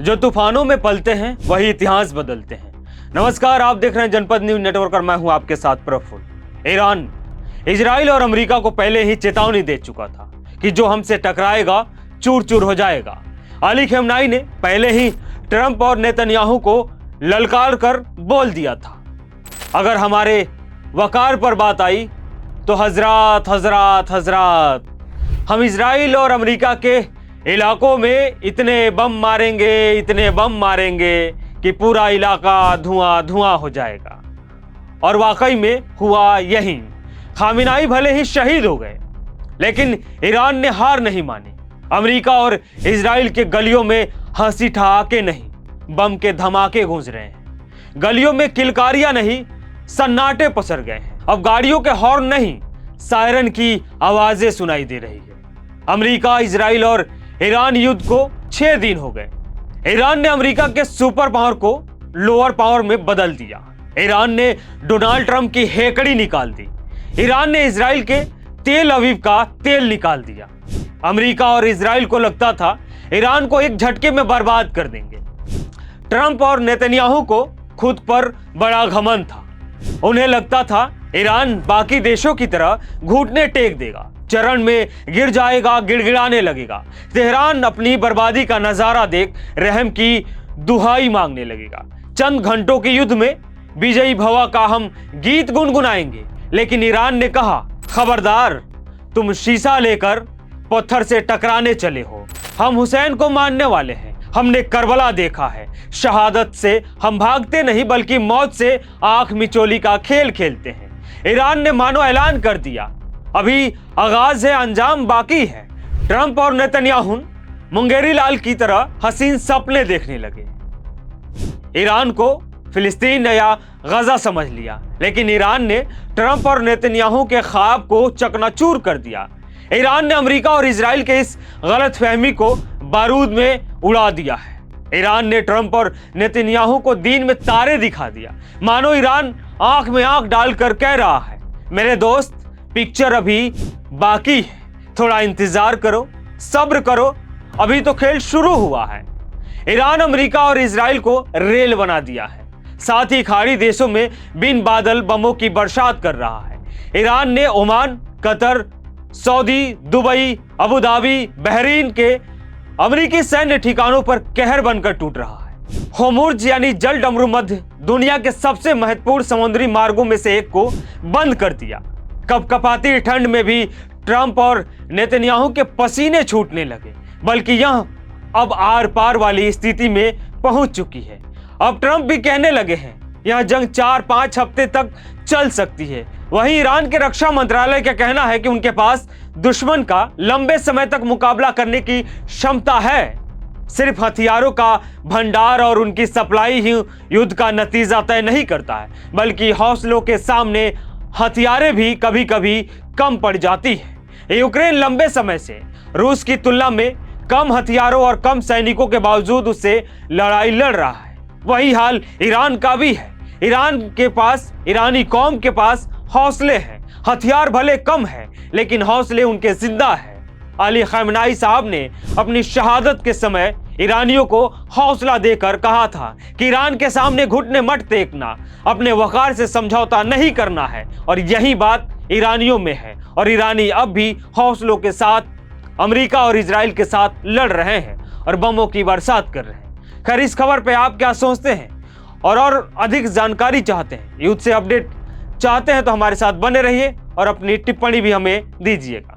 जो तूफानों में पलते हैं वही इतिहास बदलते हैं। नमस्कार, आप देख रहे हैं जनपद न्यूज नेटवर्क और मैं हूं आपके साथ प्रफुल्ल। ईरान इजराइल और अमेरिका को पहले ही चेतावनी दे चुका था कि जो हमसे टकराएगा चूर चूर हो जाएगा। अली खamenei ने पहले ही ट्रंप और नेतन्याहू को ललकार कर बोल दिया था, अगर हमारे वकार पर बात आई तो हजरात हजरात हजरात, हम इजराइल और अमेरिका के इलाकों में इतने बम मारेंगे कि पूरा इलाका धुआं धुआं हो जाएगा। और वाकई में हुआ यही। खamenei भले ही शहीद हो गए, लेकिन ईरान ने हार नहीं मानी। अमेरिका और इजराइल के गलियों में हंसी ठहाके नहीं, बम के धमाके गूंज रहे हैं। गलियों में किलकारियां नहीं, सन्नाटे पसर गए हैं। अब गाड़ियों के हॉर्न नहीं, सायरन की आवाजें सुनाई दे रही है। अमेरिका, इजराइल और ईरान युद्ध को 6 दिन हो गए। ईरान ने अमेरिका के सुपर पावर को लोअर पावर में बदल दिया। ईरान ने डोनाल्ड ट्रंप की हेकड़ी निकाल दी। ईरान ने इजराइल के तेल अवीव का तेल निकाल दिया। अमेरिका और इजराइल को लगता था ईरान को एक झटके में बर्बाद कर देंगे। ट्रंप और नेतन्याहू को खुद पर बड़ा घमंड था। उन्हें लगता था ईरान बाकी देशों की तरह घुटने टेक देगा, चरण में गिर जाएगा, गिड़गिड़ाने लगेगा। तेहरान अपनी बर्बादी का नजारा देख रहम की दुहाई मांगने लगेगा। चंद घंटों के युद्ध में विजयी भवा का हम गीत गुनगुनाएंगे। लेकिन ईरान ने कहा, खबरदार, तुम शीशा लेकर पत्थर से टकराने चले हो। हम हुसैन को मानने वाले हैं, हमने करबला देखा है। शहादत से हम भागते नहीं बल्कि मौत से आंख मिचोली का खेल खेलते हैं। ईरान ने मानो ऐलान कर दिया, अभी आगाज है, अंजाम बाकी है। ट्रंप और नेतन्याहू मुंगेरी लाल की तरह हसीन सपने देखने लगे। ईरान को फिलिस्तीन या गजा समझ लिया, लेकिन ईरान ने ट्रंप और नेतन्याहू के ख्वाब को चकनाचूर कर दिया। ईरान ने अमेरिका और इजराइल के इस गलतफहमी को बारूद में उड़ा दिया है। ईरान ने ट्रंप और नेतन्याहू को दिन में तारे दिखा दिया, मानो ईरान आंख में आंख डालकर कह रहा है, मेरे दोस्त, पिक्चर अभी बाकी है, थोड़ा इंतजार करो, सब्र करो, अभी तो खेल शुरू हुआ है। ईरान अमेरिका और इजराइल को रेल बना दिया है, साथ ही खाड़ी देशों में बिन बादल बमों की बरसात कर रहा है। ईरान ने Oman, Qatar, Saudi, Dubai, Abu Dhabi, Bahrain के अमेरिकी सैन्य ठिकानों पर कहर बनकर टूट रहा है। होर्मुज यानी जल डमरू मध्य दुनिया के सबसे महत्वपूर्ण समुद्री मार्गों में से एक को बंद कर दिया। कपकपाती ठंड में भी ट्रंप और नेतन्याहू के पसीने छूटने लगे, बल्कि यह अब आर पार वाली स्थिति में पहुंच चुकी है। अब ट्रंप भी कहने लगे हैं यह जंग 4-5 हफ्ते तक चल सकती है। वहीं ईरान के रक्षा मंत्रालय का कहना है कि उनके पास दुश्मन का लंबे समय तक मुकाबला करने की क्षमता है। सिर्फ हथियारों का भंडार और उनकी सप्लाई ही युद्ध का नतीजा तय नहीं करता है, बल्कि हौसलों के सामने हथियारें भी कभी कभी कम पड़ जाती है। यूक्रेन लंबे समय से रूस की तुलना में कम हथियारों और कम सैनिकों के बावजूद उससे लड़ाई लड़ रहा है। वही हाल ईरान का भी है। ईरानी कौम के पास हौसले हैं, हथियार भले कम है लेकिन हौसले उनके जिंदा है। अली खamenei साहब ने अपनी शहादत के समय ईरानियों को हौसला देकर कहा था कि ईरान के सामने घुटने मत टेकना, अपने वकार से समझौता नहीं करना है। और यही बात ईरानियों में है, और ईरानी अब भी हौसलों के साथ अमेरिका और इजराइल के साथ लड़ रहे हैं और बमों की बरसात कर रहे हैं। खैर, इस खबर पे आप क्या सोचते हैं और अधिक जानकारी चाहते हैं, युद्ध से अपडेट चाहते हैं तो हमारे साथ बने रहिए और अपनी टिप्पणी भी हमें दीजिएगा।